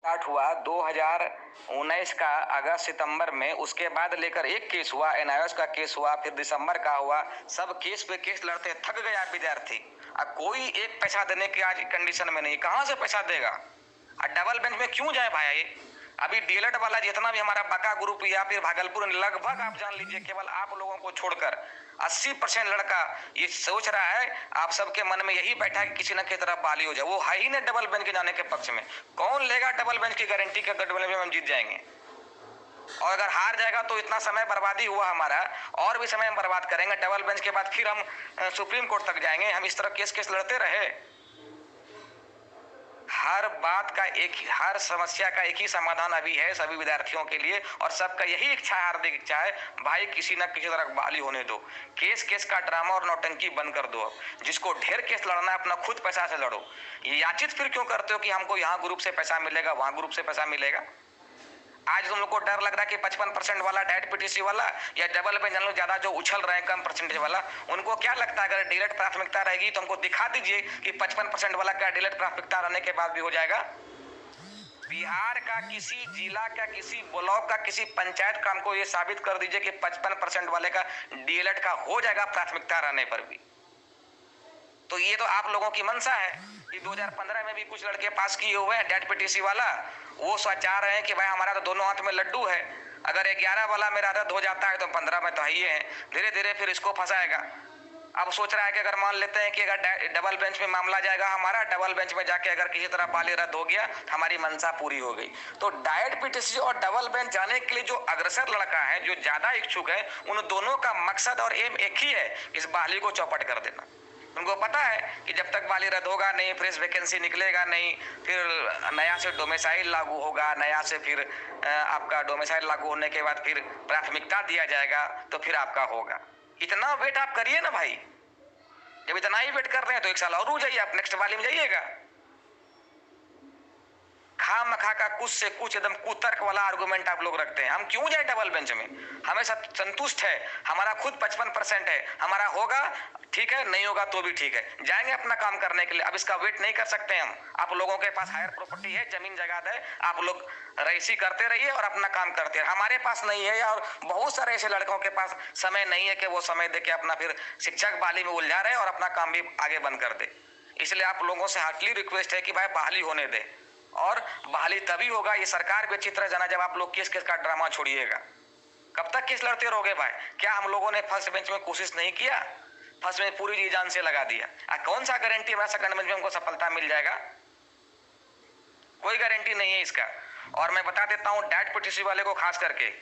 Start हुआ 2019 का अगस्त सितंबर में, उसके बाद लेकर एक केस हुआ, एनआईओएस का केस हुआ, फिर दिसंबर का हुआ। सब केस पे केस लड़ते थक गया विद्यार्थी। अब कोई एक पैसा देने की आज कंडीशन में नहीं, कहां से पैसा देगा? डबल बेंच में क्यों जाए भाई? अभी डीएलएड वाला जितना भी हमारा बाका ग्रुप या फिर भागलपुर, लगभग आप जान लीजिए केवल आप लोगों को छोड़कर 80% लड़का ये सोच रहा है, आप सबके मन में यही बैठा है कि किसी न किसी तरह बाली हो जाए। वो है ही नहीं डबल बेंच के जाने के पक्ष में। कौन लेगा डबल बेंच की गारंटी के डबल बेंच में हम जीत जाएंगे? और अगर हार जाएगा तो इतना समय बर्बादी हुआ हमारा, और भी समय हम बर्बाद करेंगे। डबल बेंच के बाद फिर हम सुप्रीम कोर्ट तक जाएंगे। हम इस तरह केस केस लड़ते रहे। हर बात का हर समस्या का एक ही समाधान अभी है सभी विद्यार्थियों के लिए, और सबका यही इच्छा है, हार्दिक इच्छा है, भाई किसी न किसी तरह बहाली होने दो। केस केस का ड्रामा और नौटंकी बंद कर दो। अब जिसको ढेर केस लड़ना है अपना खुद पैसा से लड़ो। ये याचित फिर क्यों करते हो कि हमको यहाँ ग्रुप से पैसा मिलेगा, वहां ग्रुप से पैसा मिलेगा? आज तुम लोग को डर लग रहा है कि 55% वाला डायट पीटीसी वाला या डबल बेंच लोग ज्यादा जो उछल रहे हैं कम परसेंटेज वाला, उनको क्या लगता है अगर डीएलएड प्राथमिकता रहेगी तो हमको दिखा दीजिए कि 55% वाला क्या डीएलएड प्राथमिकता रहने के बाद भी हो जाएगा? बिहार का किसी जिला का, किसी ब्लॉक का, किसी पंचायत का हमको ये साबित कर दीजिए कि 55% वाले का डीएलएड का हो जाएगा प्राथमिकता रहने पर भी। तो ये तो आप लोगों की मंशा है कि 2015 में भी कुछ लड़के पास किए हुए हैं डैट पीटीसी वाला। वो चाह रहे हैं कि भाई हमारा तो दोनों हाथ में लड्डू है, अगर 11 वाला मेरा रद्द हो जाता है तो 15 में तो ही है। धीरे धीरे फिर इसको फंसाएगा। अब सोच रहा है कि अगर मान लेते हैं कि अगर डबल बेंच में मामला जाएगा हमारा, डबल बेंच में जाके अगर किसी तरह बाली रद्द हो गया, हमारी मंशा पूरी हो गई। तो डायट पीटीसी और डबल बेंच जाने के लिए जो अग्रसर लड़का है, जो ज्यादा इच्छुक है, उन दोनों का मकसद और एम एक ही है, इस बहाली को चौपट कर देना। उनको पता है कि जब तक बाली रद्द होगा नहीं, फ्रेश वैकेंसी निकलेगा नहीं, फिर नया से डोमिसाइल लागू होगा, नया से फिर आपका डोमिसाइल लागू होने के बाद फिर प्राथमिकता दिया जाएगा, तो फिर आपका होगा। इतना वेट आप करिए ना भाई। जब इतना ही वेट कर रहे हैं तो एक साल और रुक जाइए, आप नेक्स्ट बाली में जाइएगा। खामखा का कुछ से कुछ एकदम कुतर्क वाला आर्गुमेंट आप लोग रखते हैं। हम क्यों जाए डबल बेंच में? हमें सब संतुष्ट है, हमारा खुद 55% है, हमारा होगा ठीक है, नहीं होगा तो भी ठीक है, जाएंगे अपना काम करने के लिए। अब इसका वेट नहीं कर सकते हम। आप लोगों के पास हायर प्रॉपर्टी है, जमीन जगह है, आप लोग रईसी करते रहिए और अपना काम करते रहिए। हमारे पास नहीं है, और बहुत सारे ऐसे लड़कों के पास समय नहीं है कि वो समय दे के अपना फिर शिक्षक बहाली में उलझा रहे और अपना काम भी आगे बंद कर दे। इसलिए आप लोगों से हार्टली रिक्वेस्ट है कि भाई बहाली होने दे, और बहाली तभी होगा, ये सरकार भी अच्छी तरह जाना, जब आप लोग केस केस का ड्रामा छोड़िएगा। कब तक केस लड़ते रहोगे भाई? क्या हम लोगों ने फर्स्ट बेंच में कोशिश नहीं किया? फर्स्ट में पूरी जी जान से लगा दिया। कौन सा गारंटी हमारा सेकंड बेंच में हमको सफलता मिल जाएगा? कोई गारंटी नहीं है इसका। और मैं बता देता हूं डैट पीटीसी वाले को खास करके,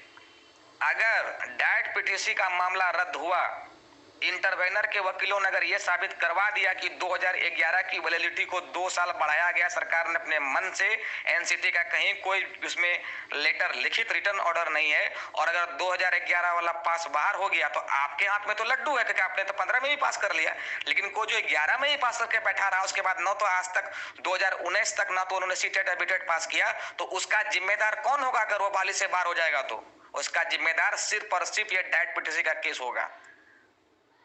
अगर डैट पीटीसी का मामला रद्द हुआ, इंटरवेनर के वकीलों ने अगर यह साबित करवा दिया कि 2011 की वैलिडिटी को 2 साल बढ़ाया गया सरकार ने अपने मन से, एनसीटी का कहीं कोई उसमें लेटर, लिखित रिटर्न ऑर्डर नहीं है, और अगर 2011 वाला पास बाहर हो गया तो आपके हाथ में तो लड्डू है, क्योंकि आपने तो 15 में ही पास कर लिया। लेकिन को जो 11 में ही पास करके बैठा रहा, उसके बाद न तो आज तक 2019 तक ना तो उन्होंने सीटेट एबिटेट पास किया, तो उसका जिम्मेदार कौन होगा? अगर वो बहाली से बाहर हो जाएगा तो उसका जिम्मेदार सिर्फ और सिर्फ ये डैट पीटीसी का केस होगा।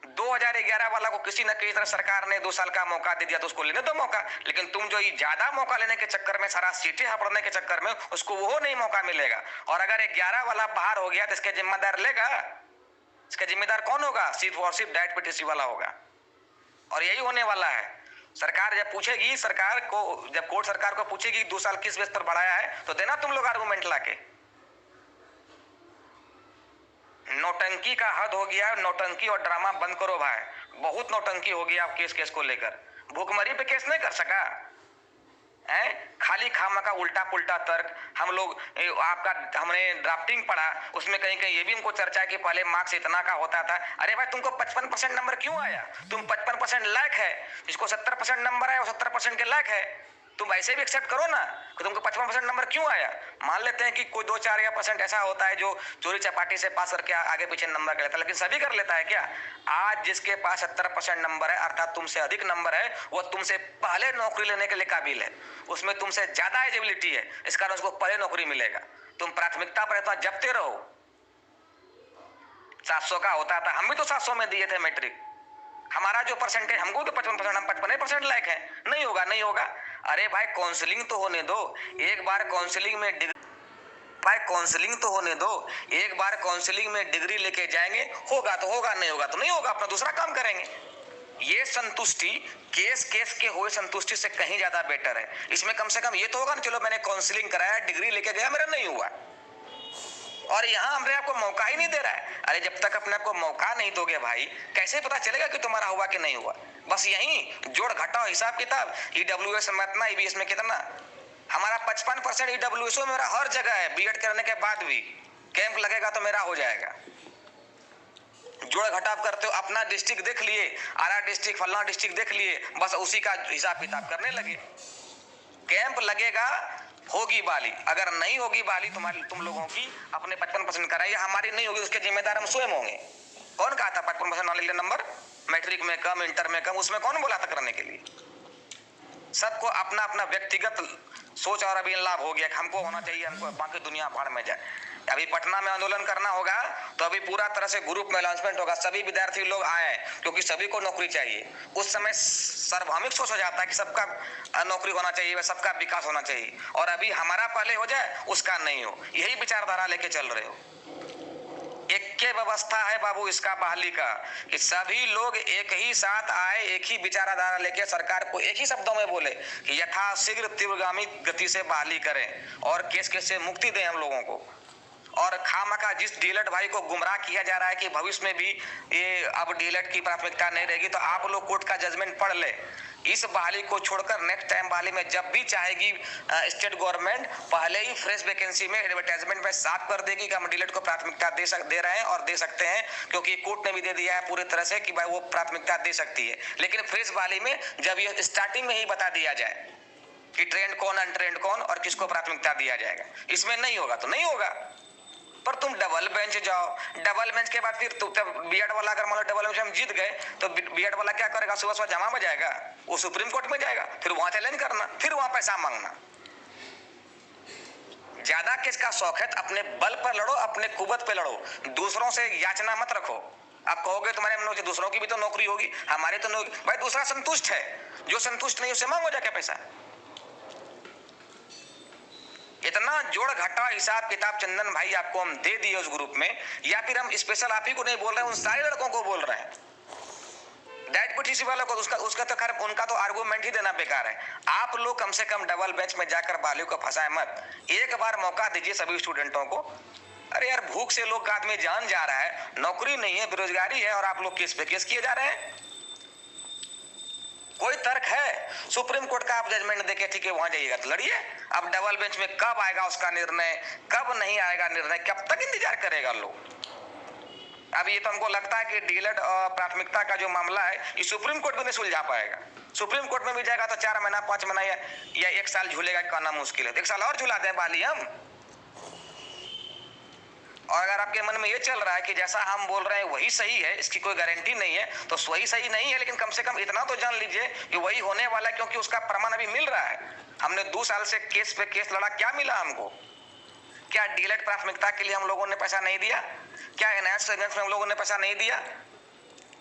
2011 वाला को किसी न किसी तरह सरकार ने 2 साल का मौका दे दिया, तो उसको लेने दो मौका। लेकिन तुम जो ज्यादा मौका लेने के चक्कर में, सारा सीटें हड़पने के चक्कर में, उसको वो नहीं मौका मिलेगा। और अगर 11 वाला बाहर हो गया तो इसके जिम्मेदार लेगा? इसका जिम्मेदार कौन होगा? सिर्फ और सिर्फ डायट पीटीसी वाला होगा। और यही होने वाला है। सरकार जब पूछेगी, सरकार को जब कोर्ट सरकार को पूछेगी 2 साल किस बेस पर बढ़ाया है, तो देना तुम लोग आर्गूमेंट लाके। नौटंकी का हद हो गया। नौटंकी और ड्रामा बंद करो भाई, बहुत नौटंकी हो गया आप केस केस को लेकर। भूखमरी पे केस नहीं कर सका है, खाली खामा का उल्टा पुल्टा तर्क। हम लोग आपका हमने ड्राफ्टिंग पढ़ा, उसमें कहीं कहीं ये भी हमको चर्चा है कि पहले मार्क्स इतना का होता था। अरे भाई तुमको 55% नंबर क्यों आया? तुम 55% लायक है, जिसको 70% नंबर आया वो 70% के लायक है। तुम ऐसे भी एक्सेप्ट करो ना कि तुमको 55% नंबर क्यों आया। मान लेते हैं कि कोई 2-4 या % ऐसा होता है जो चोरी चपाटी से पास करके आगे पीछे नंबर कर लेता है, लेकिन सभी कर लेता है क्या? आज जिसके पास 70% नंबर है, अर्थात तुमसे अधिक नंबर है, वो तुमसे पहले नौकरी लेने के लिए काबिल है, उसमें तुमसे ज्यादा एलिजिबिलिटी है, इस कारण उसको पहले नौकरी मिलेगा। तुम प्राथमिकता पर इतना जपते रहो। 700 का होता था, हम भी तो 700 में दिए थे मैट्रिक। हमारा जो परसेंटेज, हमको तो 55%, हम 55% लायक है। नहीं होगा, नहीं होगा। अरे भाई काउंसलिंग तो होने दो, एक बार काउंसलिंग में भाई काउंसलिंग तो होने दो, एक बार काउंसलिंग में डिग्री लेके जाएंगे, होगा तो होगा, नहीं होगा तो नहीं होगा, अपना दूसरा काम करेंगे। ये संतुष्टि केस के हुए संतुष्टि से कहीं ज्यादा बेटर है। इसमें कम से कम ये तो होगा ना, चलो मैंने काउंसलिंग कराया, डिग्री लेके गया, मेरा नहीं हुआ, और यहाँ हमने आपको मौका ही नहीं दे रहा है। अरे जब तक अपने आपको मौका नहीं दोगे भाई, कैसे पता चलेगा कि तुम्हारा हुआ कि नहीं हुआ? बस यही जोड़ घटाओ हिसाब किताब, ईडब्ल्यूएस में इतना, ईबीएस में कितना, हमारा 55% ईडब्ल्यूएस मेरा हर जगह है। बीएड करने के बाद भी कैंप लगेगा तो मेरा हो जाएगा। जोड़ घटाव करते हो, अपना डिस्ट्रिक्ट देख लिए, आरा डिस्ट्रिक्ट, फलना डिस्ट्रिक्ट देख लिए, बस उसी का हिसाब किताब करने लगे। कैंप लगेगा, होगी बाली, अगर नहीं होगी बाली तुम लोगों की, अपने 55% कराइए, हमारी नहीं होगी उसके जिम्मेदार हम स्वयं होंगे। कौन कहा था 55% वाले नंबर मैट्रिक में कम, इंटर में कम? उसमें कौन बोला था करने के लिए? सबको अपना अपना व्यक्तिगत सोच और अभी लाभ हो गया, हमको होना चाहिए, हमको, बाकी दुनिया भाड़ में जाए। अभी पटना में आंदोलन करना होगा तो अभी पूरा तरह से ग्रुप में अनाउंसमेंट होगा, सभी विद्यार्थी लोग आए, क्योंकि सभी को नौकरी चाहिए। उस समय सार्वभौमिक सोच हो जाता है कि सबका नौकरी होना चाहिए, सबका विकास होना चाहिए, और अभी हमारा पहले हो जाए, उसका नहीं हो। यही विचारधारा लेके चल रहे हो। एक के व्यवस्था है बाबू इसका बहाली का, कि सभी लोग एक ही साथ आए, एक ही विचारधारा लेके सरकार को एक ही शब्दों में बोले कि यथाशीघ्र तीव्रगामी गति से बहाली करें और केस से मुक्ति दें हम लोगों को। और खामखा जिस डीएलएड भाई को गुमराह किया जा रहा है कि भविष्य में भी ये अब डीएलएड की प्राथमिकता नहीं रहेगी, तो आप लोग कोर्ट का जजमेंट पढ़ ले। इस बहाली को छोड़कर नेक्स्ट टाइम बहाली में जब भी चाहेगी स्टेट गवर्नमेंट, पहले ही फ्रेश वैकेंसी में एडवर्टाइजमेंट में साफ कर देगी कि हम डीएलएड को प्राथमिकता दे रहे हैं और दे सकते हैं, क्योंकि कोर्ट ने भी दे दिया है पूरी तरह से कि भाई वो प्राथमिकता दे सकती है। लेकिन फ्रेश बहाली में जब ये स्टार्टिंग में ही बता दिया जाए कि ट्रेंड कौन, अनट्रेंड कौन और किसको प्राथमिकता दिया जाएगा, इसमें नहीं होगा तो नहीं होगा। पर तुम डबल बेंच जाओ, डबल बेंच के बाद फिर बीएड वाला अगर मान लो डबल बेंच हम जीत गए तो बीएड वाला क्या करेगा? सुबह सुबह जमा बजाएगा, वो सुप्रीम कोर्ट में जाएगा, फिर वहां चैलेंज करना, फिर वहां पैसा मांगना। ज्यादा केस का शौक है तो अपने बल पर लड़ो, अपने कुवत पे लड़ो, दूसरों से याचना मत रखो। आप कहोगे तुम्हारे दूसरों की भी तो नौकरी होगी, हमारे तो भाई दूसरा संतुष्ट है, जो संतुष्ट नहीं उसे मांगो जाके पैसा। इतना जोड़ घटा हिसाब किताब चंदन भाई आपको हम दे दिए उस ग्रुप में, या फिर हम स्पेशल आप ही को नहीं बोल रहे हैं, उन सारे लड़कों को बोल रहे हैं, डाइट पीटीसी वालों को। उसका तो खैर उनका तो आर्गुमेंट ही देना बेकार है। आप लोग कम से कम डबल बेंच में जाकर बालियों को फंसाए मत, एक बार मौका दीजिए सभी स्टूडेंटों को। अरे यार भूख से लोग का आदमी जान जा रहा है, नौकरी नहीं है, बेरोजगारी है, और आप लोग केस पे केस किए जा रहे हैं। कोई तर्क है? सुप्रीम कोर्ट का आप जजमेंट देके ठीक है वहां जाइएगा तो लड़िए। अब डबल बेंच में कब आएगा उसका निर्णय, कब नहीं आएगा निर्णय, कब तक इंतजार करेगा लोग? अब ये तो हमको लगता है कि डीएलएड प्राथमिकता का जो मामला है ये सुप्रीम कोर्ट भी नहीं सुलझा पाएगा। सुप्रीम कोर्ट में भी जाएगा तो 4 महीना 5 महीना या 1 साल झूलेगा, कहना मुश्किल है। 1 साल और झूला दें बाली हम। और अगर आपके मन में ये चल रहा है कि जैसा हम बोल रहे हैं वही सही है, इसकी कोई गारंटी नहीं है, तो वही सही नहीं है, लेकिन कम से कम इतना तो जान लीजिए कि वही होने वाला है, क्योंकि उसका प्रमाण अभी मिल रहा है। हमने 2 साल से केस पे केस लड़ा, क्या मिला हमको? क्या डीएलएड प्राथमिकता के लिए हम लोगों ने पैसा नहीं दिया? क्या एनएस में हम लोगों ने पैसा नहीं दिया?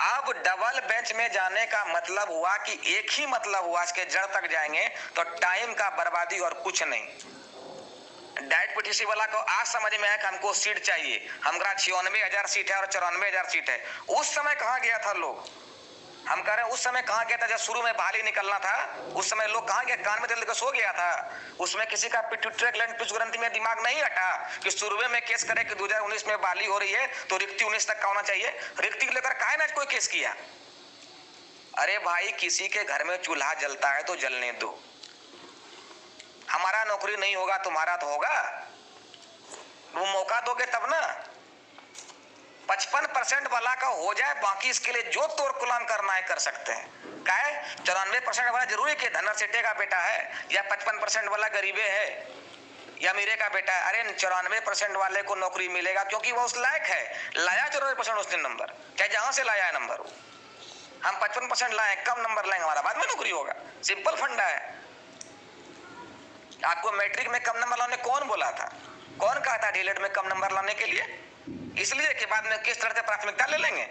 अब डबल बेंच में जाने का मतलब हुआ कि एक ही मतलब हुआ, इसके जड़ तक जाएंगे तो टाइम का बर्बादी और कुछ नहीं। डाइट पीटीसी वाला को आज समझ में है कि हमको सीट चाहिए, हमारा 96,000 सीट है और 94,000 सीट है। उस समय कहाँ गया था लोग? हम कह रहे हैं उस समय कहाँ गया था जब शुरू में बहाली निकलना था? उस समय लोग कहाँ गया? कान में तेल लेकर सो गया था। उसमें किसी का पिट्यूटरी ग्लैंड पिच ग्रंथि में दिमाग नहीं हटा कि शुरू में केस करे कि 2019 में बहाली हो रही है तो रिक्ति 19 तक का होना चाहिए। रिक्ति लेकर काहे ना कोई केस किया? अरे भाई किसी के घर में चूल्हा जलता है तो जलने दो। हमारा नौकरी नहीं होगा, तुम्हारा तो होगा। वो मौका दोगे तब ना। 55% वाला का हो जाए, बाकी इसके लिए जो तोड़ कुलाम करना है कर सकते हैं। क्या है 94% वाला जरूरी कि धनर सेठे का बेटा है, या 55% वाला गरीबे है या मीरे का बेटा है? अरे 94% वाले को नौकरी मिलेगा क्योंकि वो उस लायक है। लाया 94% उसने नंबर, चाहे जहां से लाया है नंबर। हम 55% लाए, कम नंबर लाएंगे, हमारा बाद में नौकरी होगा। सिंपल फंडा है। आपको मैट्रिक में कम नंबर लाने कौन बोला था? कौन कहा था डीएलएड में कम नंबर लाने के लिए? इसलिए कि बाद में किस तरह से प्राथमिकता ले लेंगे।